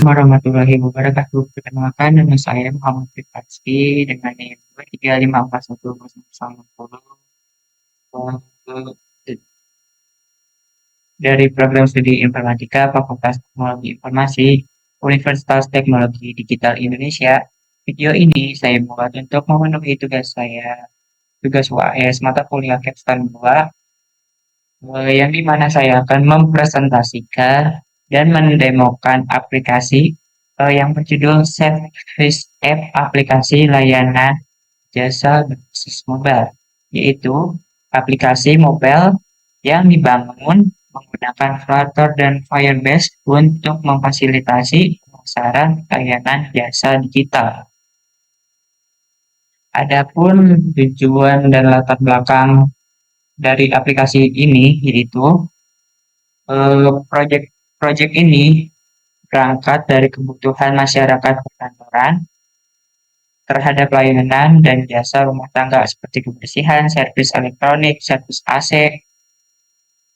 Warahmatullahi wabarakatuh. Perkenalkan, nama saya Muhammad Fatski dengan NIM 2354100. Dari program studi informatika Fakultas Teknologi Informasi Universitas Teknologi Digital Indonesia. Video ini saya buat untuk memenuhi tugas UAS mata kuliah Capstone 2, yang dimana saya akan mempresentasikan dan mendemokan aplikasi yang berjudul Service App aplikasi layanan jasa berbasis mobile, yaitu aplikasi mobile yang dibangun menggunakan Flutter dan Firebase untuk memfasilitasi pemasaran layanan jasa digital. Adapun tujuan dan latar belakang dari aplikasi ini yaitu proyek ini berangkat dari kebutuhan masyarakat perkantoran terhadap layanan dan jasa rumah tangga seperti kebersihan, servis elektronik, servis AC,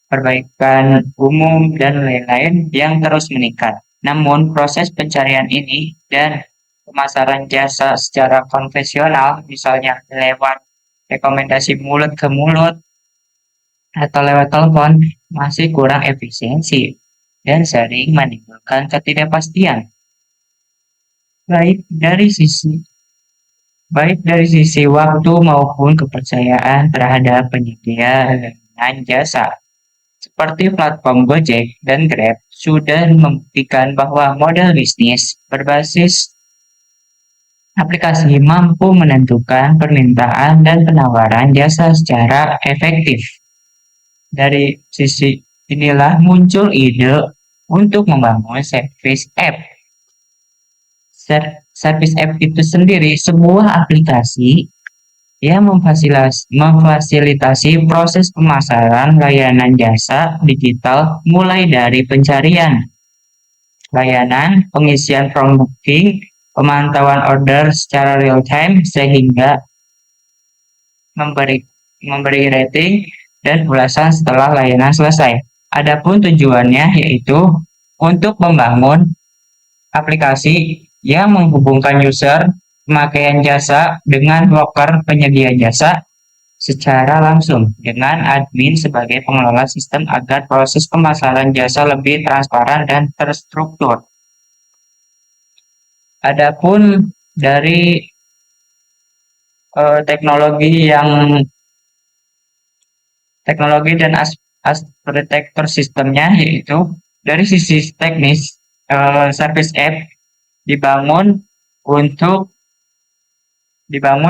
perbaikan umum, dan lain-lain yang terus meningkat. Namun, proses pencarian ini dan pemasaran jasa secara konvensional, misalnya lewat rekomendasi mulut ke mulut atau lewat telepon, masih kurang efisiensi dan sering menimbulkan ketidakpastian. Baik dari sisi baik dari sisi waktu maupun kepercayaan terhadap penyedia layanan jasa. Seperti platform Gojek dan Grab sudah membuktikan bahwa model bisnis berbasis aplikasi mampu menentukan permintaan dan penawaran jasa secara efektif. Dari sisi inilah muncul ide untuk membangun service app. Service app itu sendiri sebuah aplikasi yang memfasilitasi proses pemasaran layanan jasa digital mulai dari pencarian layanan, pengisian form booking, pemantauan order secara real time sehingga memberi rating dan ulasan setelah layanan selesai. Adapun tujuannya yaitu untuk membangun aplikasi yang menghubungkan user pemakaian jasa dengan broker penyedia jasa secara langsung dengan admin sebagai pengelola sistem agar proses pemasaran jasa lebih transparan dan terstruktur. Adapun dari teknologi dan arsitektur sistemnya, yaitu dari sisi teknis, service app dibangun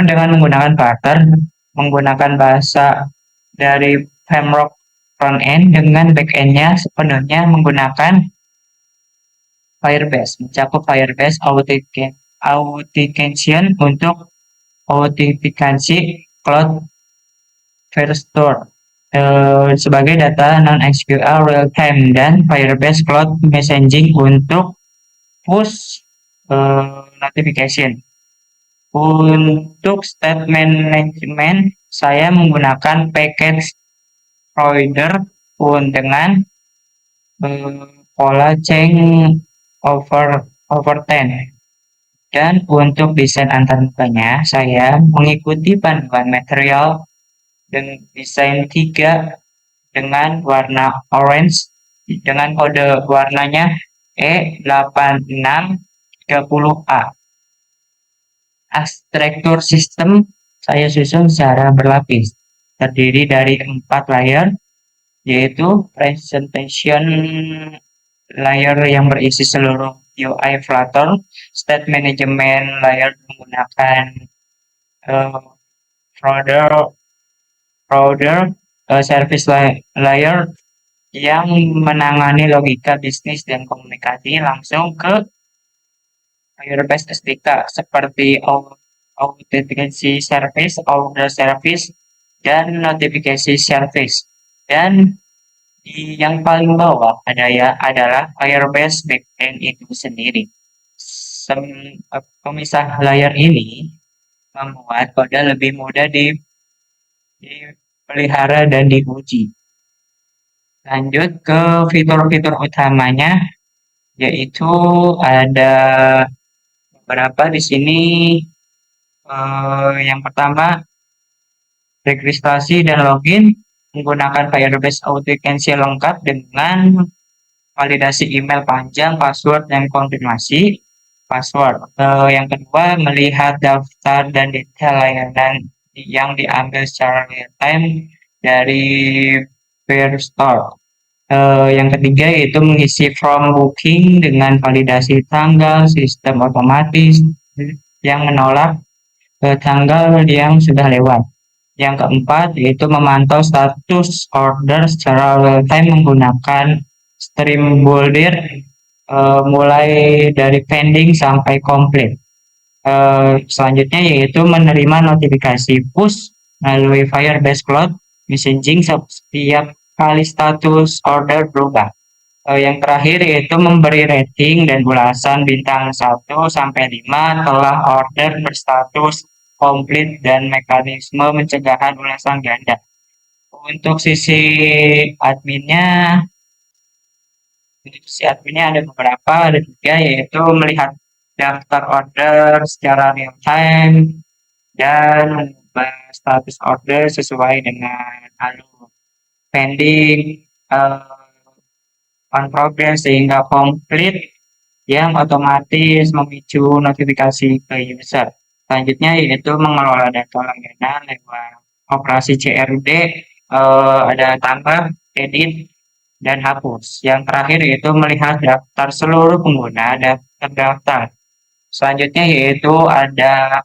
dengan menggunakan Flutter, menggunakan bahasa dari framework front-end dengan back-end-nya sepenuhnya menggunakan Firebase, mencakup Firebase Authentication untuk autentikasi cloud first-store sebagai data non-SQL real-time dan Firebase Cloud Messaging untuk push notification. Untuk statement management, saya menggunakan package provider dengan pola chain over 10. Dan untuk desain antarmukanya, saya mengikuti panduan material dan desain 3 dengan warna orange dengan kode warnanya E8630A. Arsitektur sistem saya susun secara berlapis, terdiri dari 4 layer, yaitu presentation layer yang berisi seluruh UI Flutter, state management layer menggunakan folder service layer yang menangani logika bisnis dan komunikasi langsung ke Firebase SDK seperti authentication service, order service, dan notification service. Dan yang paling bawah adalah Firebase backend itu sendiri. Pemisah layer ini membuat kode lebih mudah dipelihara dan diuji. Lanjut ke fitur-fitur utamanya, yaitu ada beberapa di sini. Yang pertama, registrasi dan login menggunakan Firebase Authentication lengkap dengan validasi email panjang, password, dan konfirmasi password. Yang kedua, melihat daftar dan detail layanan yang diambil secara real time dari Firestore. Yang ketiga yaitu mengisi form booking dengan validasi tanggal, sistem otomatis yang menolak tanggal yang sudah lewat. Yang keempat yaitu memantau status order secara real time menggunakan stream boulder mulai dari pending sampai komplit. Selanjutnya yaitu menerima notifikasi push melalui Firebase Cloud messaging setiap kali status order berubah. Yang terakhir yaitu memberi rating dan ulasan bintang 1 sampai 5 telah order berstatus komplit dan mekanisme pencegahan ulasan ganda. Untuk sisi adminnya, ada beberapa, ada 3, yaitu melihat daftar order secara real time dan mengubah status order sesuai dengan alur pending, on progress sehingga komplit yang otomatis memicu notifikasi ke user. Selanjutnya yaitu mengelola data layanan lewat operasi CRUD, ada tambah, edit, dan hapus. Yang terakhir yaitu melihat daftar seluruh pengguna terdaftar. Selanjutnya yaitu ada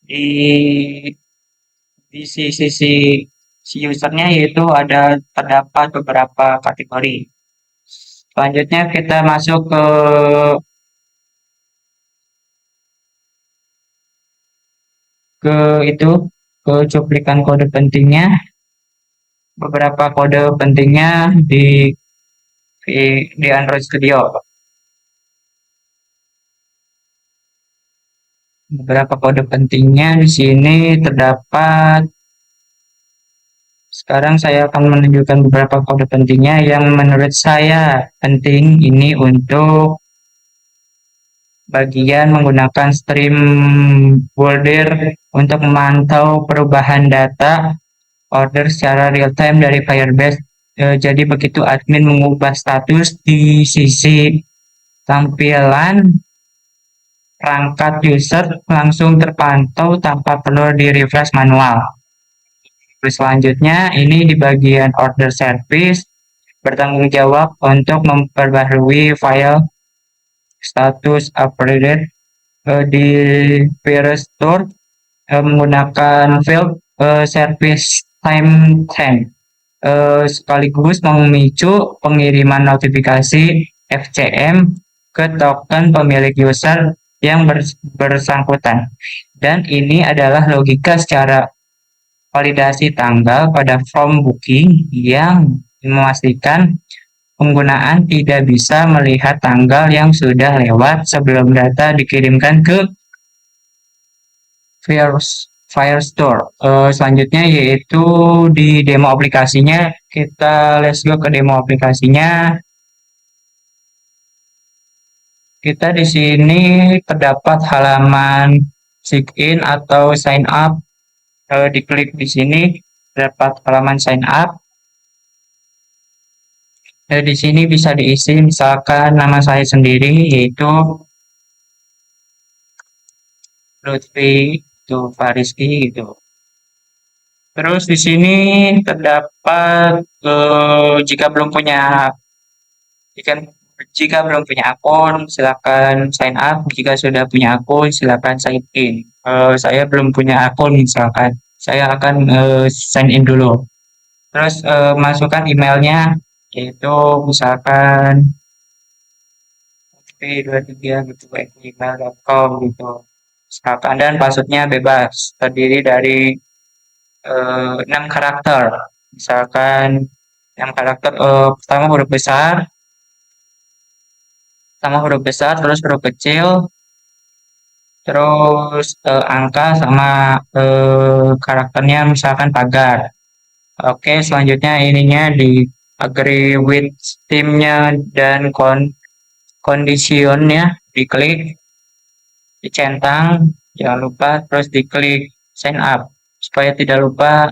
di sisi si usernya yaitu ada terdapat beberapa kategori. Selanjutnya kita masuk ke cuplikan kode pentingnya. Beberapa kode pentingnya di Android Studio. Beberapa kode pentingnya di sini terdapat. Sekarang saya akan menunjukkan beberapa kode pentingnya yang menurut saya penting ini untuk bagian menggunakan stream boulder untuk memantau perubahan data order secara real time dari Firebase. Jadi begitu admin mengubah status di sisi tampilan, perangkat user langsung terpantau tanpa perlu di-refresh manual. Selanjutnya, ini di bagian order service, bertanggung jawab untuk memperbarui file status updated di Firestore menggunakan field service time sekaligus memicu pengiriman notifikasi FCM ke token pemilik user yang bersangkutan. Dan ini adalah logika secara validasi tanggal pada form booking yang memastikan penggunaan tidak bisa melihat tanggal yang sudah lewat sebelum data dikirimkan ke Firestore. Selanjutnya yaitu di demo aplikasinya, kita let's go ke demo aplikasinya. Kita di sini terdapat halaman sign atau sign up. Diklik di sini terdapat halaman sign up. Di sini bisa diisi misalkan nama saya sendiri yaitu Lutfi itu Fariski gitu. Terus di sini terdapat jika belum punya akun silakan sign up, jika sudah punya akun silakan sign in. Saya belum punya akun misalkan, saya akan sign in dulu. Terus masukkan emailnya yaitu misalkan p23 gitu@gmail.com gitu. Misalkan dan passwordnya bebas, terdiri dari 6 karakter. Misalkan 6 karakter pertama huruf besar, terus huruf kecil, terus angka sama karakternya misalkan pagar. Oke, selanjutnya ininya di agree with timnya dan conditionnya diklik, dicentang, jangan lupa, terus diklik sign up, supaya tidak lupa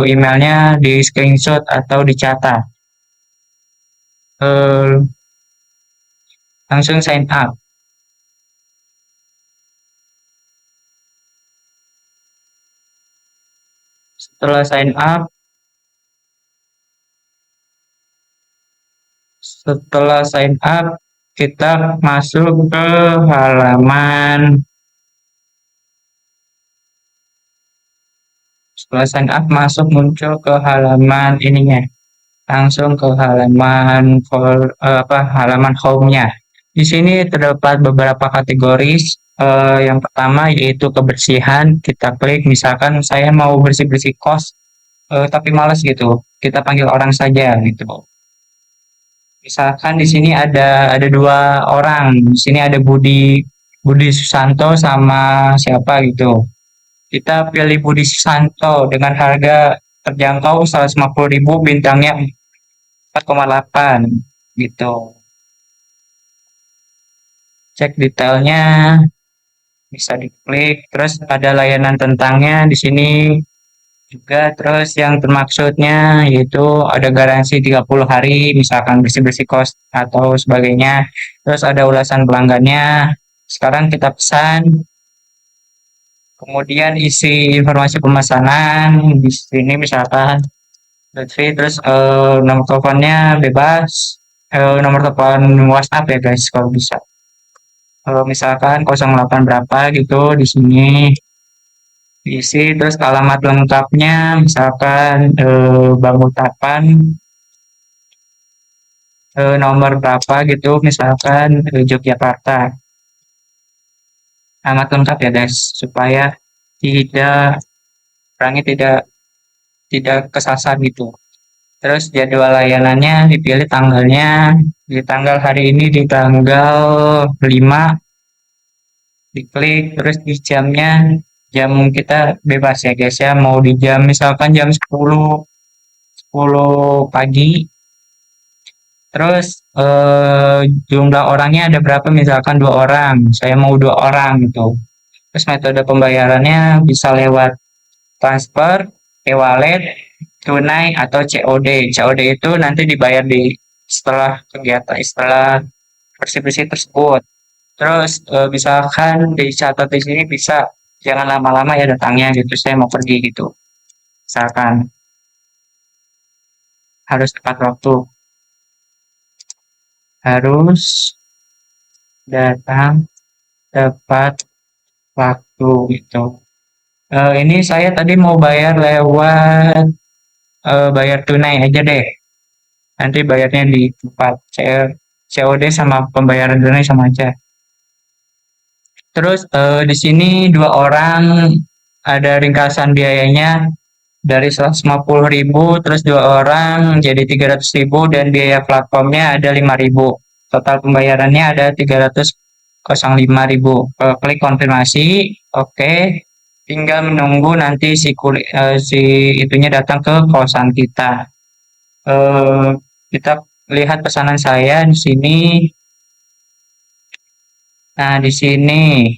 emailnya di screenshot atau dicatat. Eh, Langsung sign up. Setelah sign up, kita masuk ke halaman. Setelah sign up, masuk muncul ke halaman ininya. Langsung ke halaman halaman home-nya. Di sini terdapat beberapa kategori. Yang pertama yaitu kebersihan. Kita klik, misalkan saya mau bersih-bersih kos, tapi males gitu. Kita panggil orang saja gitu. Misalkan di sini ada dua orang. Di sini ada Budi Susanto sama siapa gitu. Kita pilih Budi Susanto dengan harga terjangkau 150.000, bintangnya 4,8 gitu. Cek detailnya, bisa diklik, terus ada layanan tentangnya di sini juga. Terus yang termaksudnya yaitu ada garansi 30 hari, misalkan bersih-bersih kos atau sebagainya. Terus ada ulasan pelanggannya. Sekarang kita pesan, kemudian isi informasi pemesanan di sini misalkan Lutfi, terus nomor teleponnya bebas, nomor telepon WhatsApp ya guys kalau bisa. Kalau misalkan 08 berapa gitu di sini diisi, terus alamat lengkapnya misalkan Bangutapan, nomor berapa gitu misalkan Yogyakarta. Alamat lengkap ya guys, supaya tidak orangnya tidak kesasar gitu. Terus jadwal layanannya dipilih tanggalnya, di tanggal hari ini di tanggal 5, diklik, terus di jamnya, jam kita bebas ya guys ya, mau di jam misalkan jam 10 pagi. Terus jumlah orangnya ada berapa, misalkan 2 orang, saya mau 2 orang gitu. Terus metode pembayarannya bisa lewat transfer, e-wallet, tunai, atau COD. COD itu nanti dibayar setelah kegiatan, setelah bersih-bersih tersebut. Terus misalkan dicatat di sini, bisa jangan lama-lama ya datangnya gitu, saya mau pergi gitu. Misalkan harus tepat waktu, harus datang tepat waktu gitu. Ini saya tadi mau bayar lewat bayar tunai aja deh. Nanti bayarnya di tempat COD sama pembayaran tunai sama aja. Terus di sini 2 orang ada ringkasan biayanya dari 150.000, terus 2 orang jadi 300.000, dan biaya platformnya ada 5.000. Total pembayarannya ada 305.000. Klik konfirmasi, oke. Tinggal menunggu nanti si itunya datang ke kosan kita. Kita lihat pesanan saya di sini. Nah, di sini.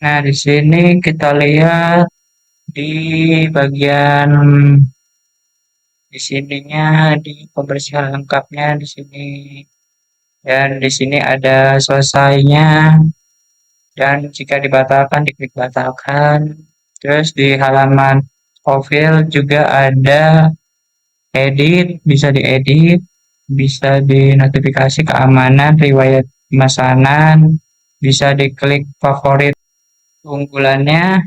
Nah, di sini kita lihat di bagian di sininya, di pembersihan lengkapnya di sini. Dan di sini ada selesainya. Dan jika dibatalkan, diklik batalkan. Terus di halaman profil juga ada edit, bisa diedit, bisa dinotifikasi keamanan, riwayat pemesanan, bisa diklik favorit. Unggulannya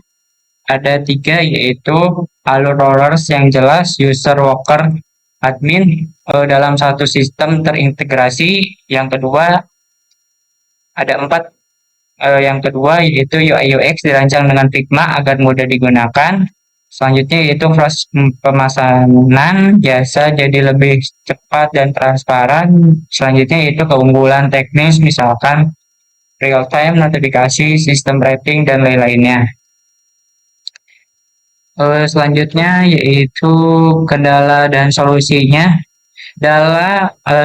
ada 3, yaitu alur rollers yang jelas, user worker, admin dalam satu sistem terintegrasi. Yang kedua ada 4. Yang kedua yaitu UI UX dirancang dengan Figma agar mudah digunakan. Selanjutnya yaitu proses pemesanan jasa jadi lebih cepat dan transparan. Selanjutnya yaitu keunggulan teknis, misalkan real time, notifikasi, sistem rating, dan lain-lainnya. Selanjutnya yaitu kendala dan solusinya.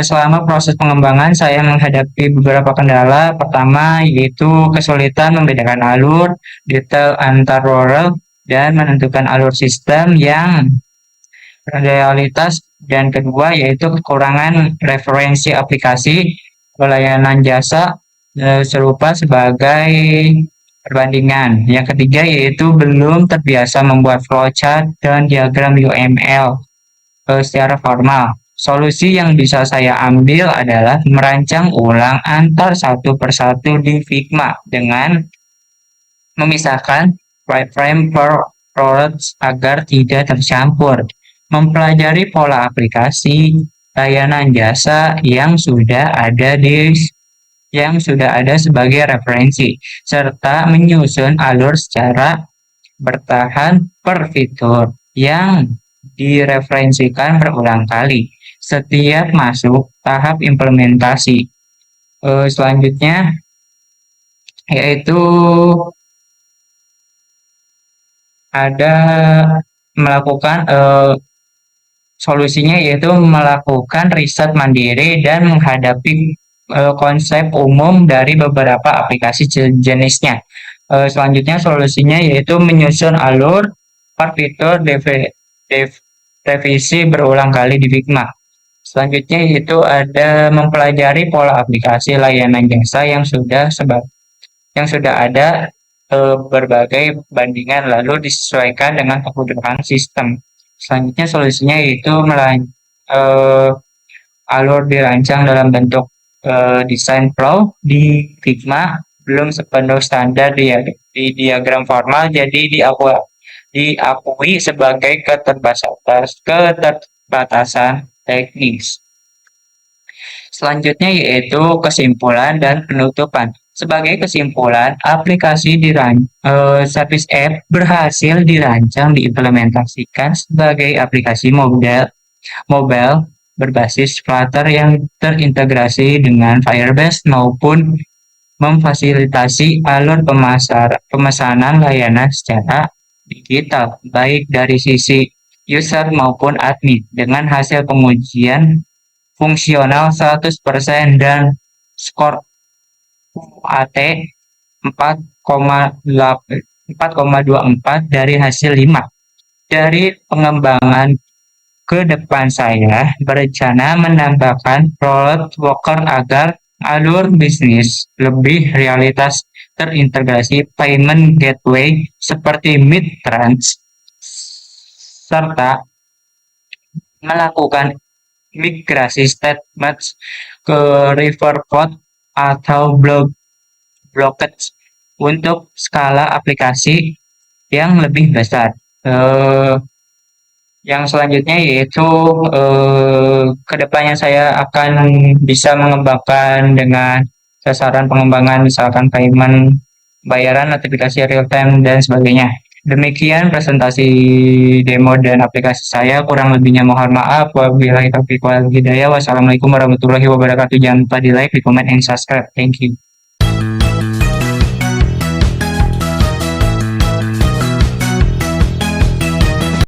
Selama proses pengembangan, saya menghadapi beberapa kendala. Pertama, yaitu kesulitan membedakan alur, detail antar role, dan menentukan alur sistem yang realitas. Dan kedua, yaitu kekurangan referensi aplikasi pelayanan jasa serupa sebagai perbandingan. Yang ketiga, yaitu belum terbiasa membuat flowchart dan diagram UML secara formal. Solusi yang bisa saya ambil adalah merancang ulang antar satu persatu di Figma dengan memisahkan wireframe per roles agar tidak tercampur, mempelajari pola aplikasi, layanan jasa yang sudah ada sebagai referensi, serta menyusun alur secara bertahan per fitur yang direferensikan berulang kali setiap masuk tahap implementasi. Selanjutnya yaitu ada melakukan solusinya yaitu melakukan riset mandiri dan menghadapi konsep umum dari beberapa aplikasi jenisnya. Selanjutnya solusinya yaitu menyusun alur per fitur revisi berulang kali di Figma. Selanjutnya yaitu ada mempelajari pola aplikasi layanan jasa yang sudah ada berbagai bandingan lalu disesuaikan dengan kebutuhan sistem. Selanjutnya solusinya yaitu alur dirancang dalam bentuk desain flow di Figma belum sepenuh standar di diagram formal, jadi diakui sebagai keterbatasan teknis. Selanjutnya yaitu kesimpulan dan penutupan. Sebagai kesimpulan, aplikasi Service App berhasil dirancang diimplementasikan sebagai aplikasi mobile berbasis Flutter yang terintegrasi dengan Firebase maupun memfasilitasi alur pemesanan layanan secara digital, baik dari sisi user maupun admin, dengan hasil pengujian fungsional 100% dan skor UAT 4,24 dari hasil 5. Dari pengembangan ke depan saya berencana menambahkan rolled worker agar alur bisnis lebih realitas terintegrasi payment gateway seperti Midtrans, serta melakukan migrasi statements ke Riverpod atau blockage untuk skala aplikasi yang lebih besar. Yang selanjutnya yaitu kedepannya saya akan bisa mengembangkan dengan sasaran pengembangan misalkan payment, bayaran, notifikasi real time dan sebagainya. Demikian presentasi demo dan aplikasi saya. Kurang lebihnya mohon maaf. Wabillahi taufiq wal hidayah. Wassalamualaikum warahmatullahi wabarakatuh. Jangan lupa di like, di comment, and subscribe. Thank you.